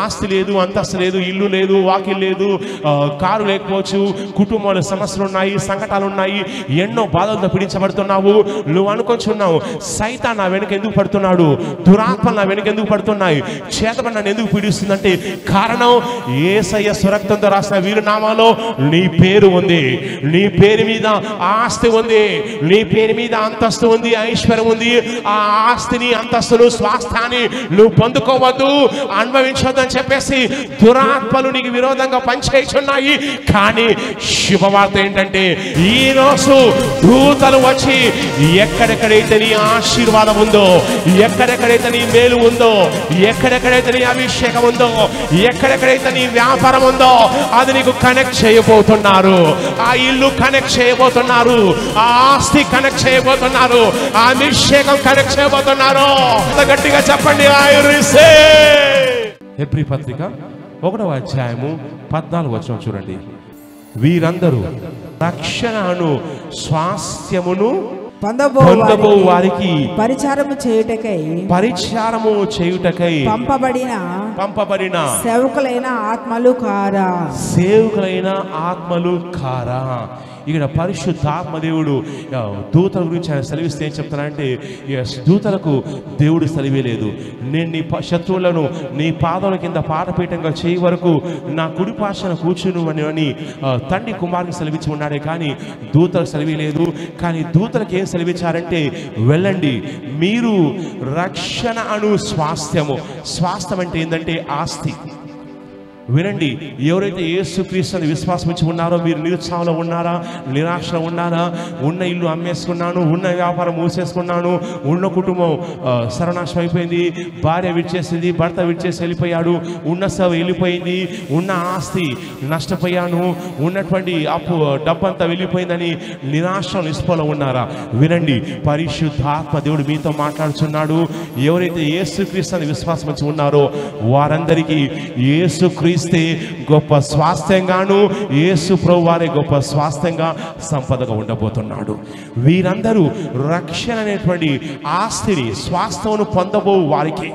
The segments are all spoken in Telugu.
ఆస్తి లేదు, అంతస్తు లేదు, ఇల్లు లేదు, వాకిల్ లేదు, కారు లేకపోవచ్చు, కుటుంబంలో సమస్యలు ఉన్నాయి, సంకటాలు ఉన్నాయి, ఎన్నో బాధలతో పీడించబడుతున్నావు. నువ్వు అనుకుంటున్నావు సైతాన్ నా వెనుక ఎందుకు పడుతున్నాడు, దురాత్మలు నా వెనుక ఎందుకు పడుతున్నాయి, చేతబడి నన్ను ఎందుకు పీడిస్తుందంటే కారణం యేసయ్య స్వరక్తంతో రాసిన వీరునామాలో నీ పేరు ఉంది, నీ పేరు మీద ఆస్తి ఉంది, నీ పేరు మీద అంతస్తు ఉంది, ఐశ్వర్యం ఉంది. ఆ ఆస్తిని, అంతస్తును, స్వాస్థాన్ని నువ్వు పొందుకోవద్దు, అనుభవించవద్దు అని చెప్పేసి దురాత్మలు నీకు విరోధంగా పనిచేస్తున్నాయి. కానీ శుభవార్త ఏంటంటే ఈరోజు దూతలు వచ్చి ఎక్కడెక్కడైతే నీ ఆశీర్వాదం ఉందో, ఎక్కడెక్కడైతే నీ మేలు ఉందో, ఎక్కడెక్కడైతే నీ అభిషేకం ఉందో, ఎక్కడెక్కడైతే నీ వ్యాపారం ఉందో అది నీకు కనెక్ట్ చేయబోతున్నారు. ఆ ఇల్లు కనెక్ట్ చేయబోతున్నారు, ఆ ఆస్తి కనెక్ట్ చేయబోతున్నారు, ఆ అభిషేకం కనెక్ట్ చేయబోతున్నారు. గట్టిగా చెప్పండి, ఐ రిసీవ్. హెబ్రీ పత్రిక 1వ అధ్యాయము 14వ వచనం చూడండి. వీరందరూ రక్షణను స్వాస్థ్యమును పొందబో వారికి పరిచారము చేయుటకై పంపబడిన సేవకులైన ఆత్మలు కారా. ఇక్కడ పరిశుద్ధాత్మ దేవుడు దూతల గురించి ఆయన సెలవిస్తే ఏం చెప్తానంటే, దూతలకు దేవుడు సెలవే లేదు. నేను నీ శత్రువులను నీ పాదముల కింద పాదపీఠంగా చేయి వరకు నా కుడి పార్శ్వన కూర్చును అని తండ్రి కుమారుని సెలవిచ్చి ఉన్నాడే, కానీ దూతలకు సెలవే లేదు. కానీ దూతలకు ఏం సెలవిచ్చారంటే, వెళ్ళండి, మీరు రక్షణ అను స్వాస్థ్యం అంటే ఏంటంటే ఆస్తి. వినండి, ఎవరైతే యేసుక్రీస్తుని విశ్వాసం ఇచ్చి ఉన్నారో, మీరు నిరుత్సాహంలో ఉన్నారా, నిరాశలో ఉన్నారా, ఉన్న ఇల్లు అమ్మేసుకున్నాను, ఉన్న వ్యాపారం మూసేసుకున్నాను, ఉన్న కుటుంబం సర్వనాశనం అయిపోయింది, భార్య విడిచేసింది, భర్త విడిచేసి వెళ్ళిపోయాడు, ఉన్న సేవ వెళ్ళిపోయింది, ఉన్న ఆస్తి నష్టపోయాను, ఉన్నటువంటి డబ్బంతా వెళ్ళిపోయిందని నిరాశ నిస్పలో ఉన్నారా? వినండి, పరిశుద్ధాత్మ దేవుడు మీతో మాట్లాడుతున్నాడు. ఎవరైతే యేసుక్రీస్తుని విశ్వాసం ఇచ్చి ఉన్నారో వారందరికీ యేసుక్రీస్తు గొప్ప స్వాస్థ్యంగాను, యేసు ప్రభువు వారే గొప్ప స్వాస్థ్యంగా సంపదగా ఉండబోతున్నాడు. వీరందరూ రక్షణ అనేటువంటి ఆస్తిని, స్వాస్థ్యమును పొందబో వారికి.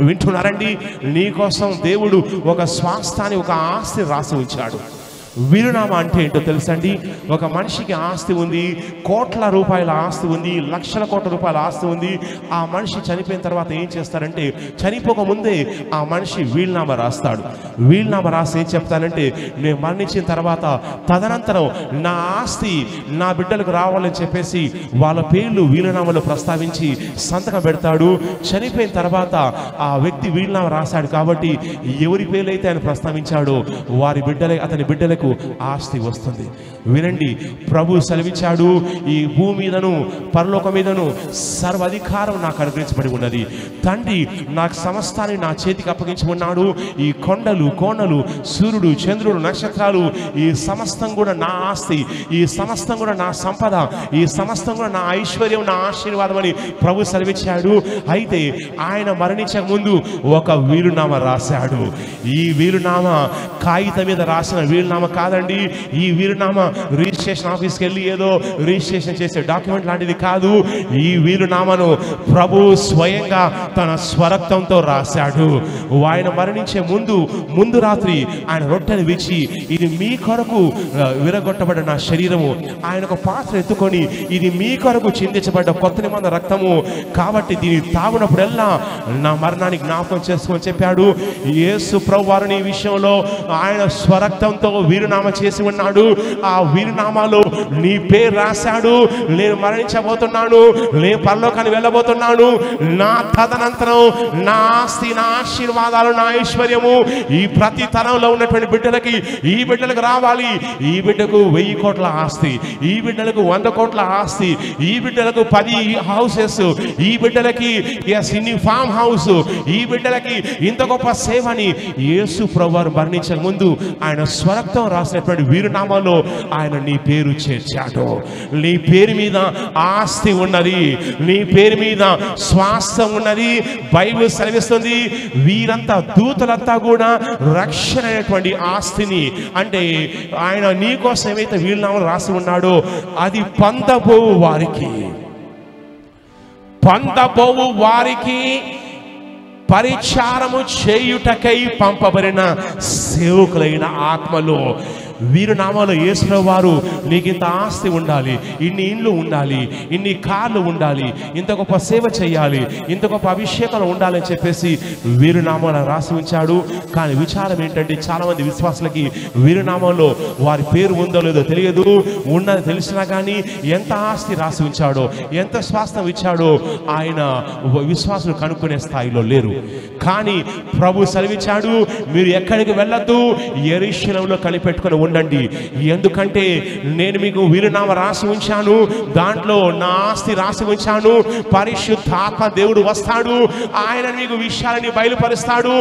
వింటున్నారండి, నీకోసం దేవుడు ఒక స్వాస్థాన్ని, ఒక ఆస్తిని రాసి ఉంచాడు. వీరునామా అంటే ఏంటో తెలుసండి? ఒక మనిషికి ఆస్తి ఉంది, కోట్ల రూపాయల ఆస్తి ఉంది, లక్షల కోట్ల రూపాయల ఆస్తి ఉంది. ఆ మనిషి చనిపోయిన తర్వాత ఏం చేస్తారంటే, చనిపోక ముందే ఆ మనిషి వీలునామా రాస్తాడు. వీలునామా రాసి ఏం చెప్తానంటే, నేను మరణించిన తర్వాత తదనంతరం నా ఆస్తి నా బిడ్డలకు రావాలని చెప్పేసి వాళ్ళ పేర్లు వీలునామాలో ప్రస్తావించి సంతకం పెడతాడు. చనిపోయిన తర్వాత ఆ వ్యక్తి వీలునామా రాశాడు కాబట్టి ఎవరి పేర్లు అయితే ఆయన ప్రస్తావించాడో వారి అతని బిడ్డలకు ఆస్తి వస్తుంది. వినండి, ప్రభు సెలవిచ్చాడు, ఈ భూమి మీదను పరలోకం మీదను సర్వాధికారం నాకు అనుగ్రహించబడి ఉన్నది. తండ్రి నాకు సమస్తాన్ని నా చేతికి అప్పగించి ఉన్నాడు. ఈ కొండలు, కోణలు, సూర్యుడు, చంద్రుడు, నక్షత్రాలు, ఈ సమస్తం కూడా నా ఆస్తి, ఈ సమస్తం కూడా నా సంపద, ఈ సమస్తం కూడా నా ఐశ్వర్యం, నా ఆశీర్వాదం అని ప్రభు సెలవిచ్చాడు. అయితే ఆయన మరణించక ముందు ఒక వీలునామా రాశాడు. ఈ వీలునామా కాగితం మీద రాసిన వీలునామా కాదండి. ఈ వీలునామా రిజిస్ట్రేషన్ ఆఫీస్కి వెళ్ళి ఏదో రిజిస్ట్రేషన్ చేసే డాక్యుమెంట్ లాంటిది కాదు. ఈ వీలునామాను ప్రభు స్వయంగా తన స్వరక్తంతో రాశాడు. ఆయన మరణించే ముందు రాత్రి ఆయన రొట్టెను విచ్చి, ఇది మీ కొరకు విరగొట్టబడ్డ నా శరీరము, ఆయన ఒక పాత్ర ఎత్తుకొని, ఇది మీ కొరకు చిందించబడ్డ కొత్త నిబంధన రక్తము, కాబట్టి దీన్ని తాగునప్పుడల్లా నా మరణాన్ని జ్ఞాపకం చేసుకోమని చెప్పాడు. యేసు ప్రభువారు ఈ విషయంలో ఆయన స్వరక్తంతో వీరునామా చేసి ఉన్నాడు. ఆ వీరునామాలో నీ పేరు రాశాడు. నేను మరణించబోతున్నాను, నేను పరలోకానికి వెళ్ళబోతున్నాను, నా తదనంతరం నా ఆస్తి, నా ఆశీర్వాదాలు, నా ఐశ్వర్యము ఈ ప్రతి తరంలో ఉన్నటువంటి బిడ్డలకి, ఈ బిడ్డలకు రావాలి. ఈ బిడ్డకు 1000 కోట్ల ఆస్తి, ఈ బిడ్డలకు 100 కోట్ల ఆస్తి, ఈ బిడ్డలకు 10 హౌసెస్, ఈ బిడ్డలకి ఇన్ని ఫామ్ హౌస్, ఈ బిడ్డలకి ఇంత గొప్ప సేవని యేసు ప్రభువారు మరణించక ముందు ఆయన స్వరక్తం రాసినటువంటి వీరునామాలో ఆయన నీ పేరు చేర్చాడు. నీ పేరు మీద ఆస్తి ఉన్నది, నీ పేరు మీద స్వాస్థ్యం ఉన్నది. బైబిల్ సెలవిస్తుంది, వీరంతా దూతలంతా కూడా రక్షణ అనేటువంటి ఆస్తిని, అంటే ఆయన నీ కోసం ఏమైతే వీలునామాలు రాసి ఉన్నాడో అది పొందబోవు వారికి పరిచారము చేయుటకై పంపబడిన సేవకులైన ఆత్మలో వీరు నామాలో యేసుప్రభు వారు నీకు ఇంత ఆస్తి ఉండాలి, ఇన్ని ఇండ్లు ఉండాలి, ఇన్ని కార్లు ఉండాలి, ఇంత గొప్ప సేవ చేయాలి, ఇంత గొప్ప అభిషేకాలు ఉండాలని చెప్పేసి వీరు నామాలో రాసి ఉంచాడు. కానీ విచారం ఏంటంటే చాలామంది విశ్వాసులకి వీరు నామంలో వారి పేరు ఉందో లేదో తెలియదు. ఉన్నది తెలిసినా కానీ ఎంత ఆస్తి రాసి ఉంచాడో, ఎంత స్వాస్థ్యం ఇచ్చాడో ఆయన విశ్వాసులు కనుక్కునే స్థాయిలో లేరు. కానీ ప్రభు సెలవిచ్చాడు, మీరు ఎక్కడికి వెళ్ళొద్దు, యెరూషలేములో కనిపెట్టుకొని ఉండండి. ఎందుకంటే నేను మీకు వీరునామా రాసి ఉంచాను, దాంట్లో నా ఆస్తి రాసి ఉంచాను. పరిశుద్ధాత్మ దేవుడు వస్తాడు, ఆయన మీకు విషయాలని బయలుపరుస్తాడు.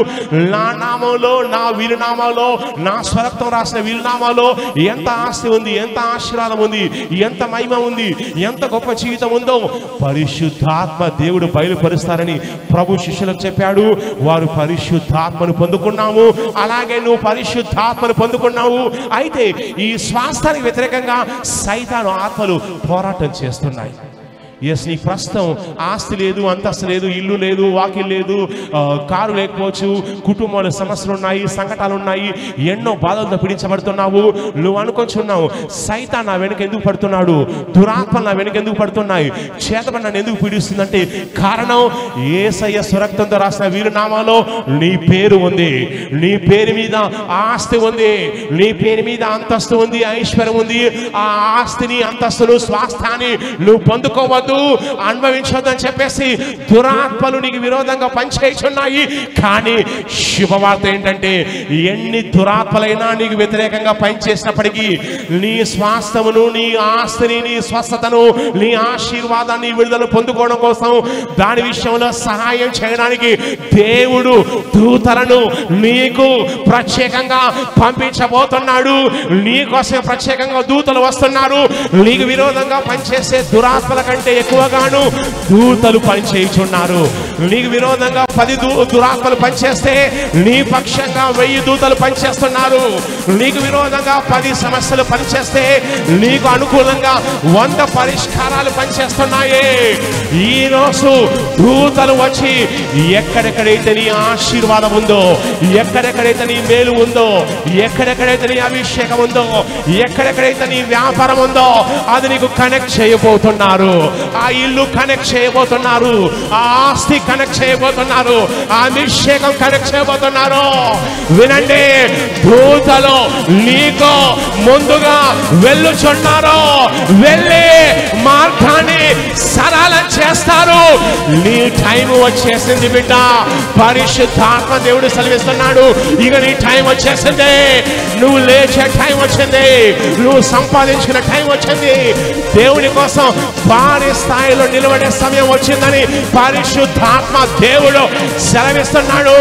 నా నామంలో, నా వీరునామాలో, నా స్వరక్తం రాసిన వీరునామాలో ఎంత ఆస్తి ఉంది, ఎంత ఆశీర్వాదం ఉంది, ఎంత మహిమ ఉంది, ఎంత గొప్ప జీవితం ఉందో పరిశుద్ధాత్మ దేవుడు బయలుపరుస్తారని ప్రభు శిష్యులకు చెప్పాడు. వారు పరిశుద్ధాత్మను పొందుకున్నాము, అలాగే నువ్వు పరిశుద్ధాత్మను పొందుకున్నావు. అయితే ఈ స్వాస్థానికి వ్యతిరేకంగా సైతాను ఆత్మలు పోరాటం చేస్తున్నాయి. ఎస్, నీ ప్రస్తుతం ఆస్తి లేదు, అంతస్తు లేదు, ఇల్లు లేదు, వాకిల్ లేదు, కారు లేకపోవచ్చు, కుటుంబంలో సమస్యలు ఉన్నాయి, సంకటాలు ఉన్నాయి, ఎన్నో బాధలతో పీడించబడుతున్నావు. నువ్వు అనుకొచ్చున్నావు, సైతాన్ నా వెనుక ఎందుకు పడుతున్నాడు, దురాత్మలు నా వెనుక ఎందుకు పడుతున్నాయి, చేతబడి నన్ను ఎందుకు పీడిస్తుందంటే కారణం యేసయ్య స్వరక్తంతో రాసిన వీరునామాలో నీ పేరు ఉంది, నీ పేరు మీద ఆస్తి ఉంది, నీ పేరు మీద అంతస్తు ఉంది, ఐశ్వర్యం ఉంది. ఆ ఆస్తిని, అంతస్తును, స్వాస్థాన్ని నువ్వు పొందుకోవద్దు, అనుభవించొద్దు అని చెప్పేసి దురాత్మలు నీకు విరోధంగా పనిచేయుచున్నాయి. కానీ శుభవార్త ఏంటంటే ఎన్ని దురాత్మలైనా నీకు వ్యతిరేకంగా పనిచేసినప్పటికీ నీ స్వాస్థ్యమును, నీ ఆస్తిని, నీ స్వస్థతను, నీ ఆశీర్వాదాన్ని, విడుదల పొందుకోవడం కోసం దాని విషయంలో సహాయం చేయడానికి దేవుడు దూతలను నీకు ప్రత్యేకంగా పంపించబోతున్నాడు. నీకోసం ప్రత్యేకంగా దూతలు వస్తున్నారు. నీకు విరోధంగా పనిచేసే దురాత్మల కంటే ఎక్కువగాను దూతలు పనిచేయుచున్నారు. నీకు విరోధంగా 10 దురాత్మలు పనిచేస్తే నీ పక్షంగా 1000 దూతలు పనిచేస్తున్నారు. నీకు విరోధంగా 10 సమస్యలు పనిచేస్తే నీకు అనుకూలంగా 100 పరిష్కారాలు పనిచేస్తున్నాయి. ఈరోజు దూతలు వచ్చి ఎక్కడెక్కడైతే నీ ఆశీర్వాదం ఉందో, ఎక్కడెక్కడైతే నీ మేలు ఉందో, ఎక్కడెక్కడైతే నీ అభిషేకం ఉందో, ఎక్కడెక్కడైతే నీ వ్యాపారం ఉందో అది నీకు కనెక్ట్ చేయబోతున్నారు. ఆ ఇల్లు కనెక్ట్ చేయబోతున్నారు, ఆ ఆస్తి కనెక్ట్ చేయబోతున్నారు, ఆ అభిషేకం కనెక్ట్ చేయబోతున్నారు. వినండి, దూతలు నీకు ముందుగా వెళ్ళుచున్నారు, వెళ్ళి మార్గాన్ని సరళం చేస్తారు. నీ టైం వచ్చేసింది బిడ్డ. పరిశుద్ధాత్మ దేవుడు సెలవిస్తున్నాడు, ఇక నీ టైం వచ్చేసింది. నువ్వు లేచే టైం వచ్చింది, నువ్వు సంపాదించుకునే టైం వచ్చింది. దేవుని కోసం భారీ స్థాయిలో నిలబడే సమయం వచ్చిందని పరిశుద్ధాత్మ దేవుడు సెలవిస్తున్నాడు.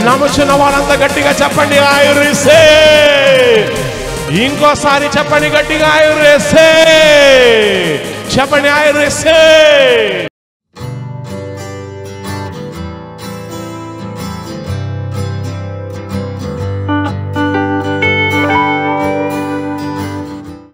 నమ్ముచున్న వారంతా గట్టిగా చెప్పండి, ఐ రిసీవ్. ఇంకోసారి చెప్పండి గట్టిగా, ఐ రిసీవ్. చెప్పండి, ఐ రిసీవ్.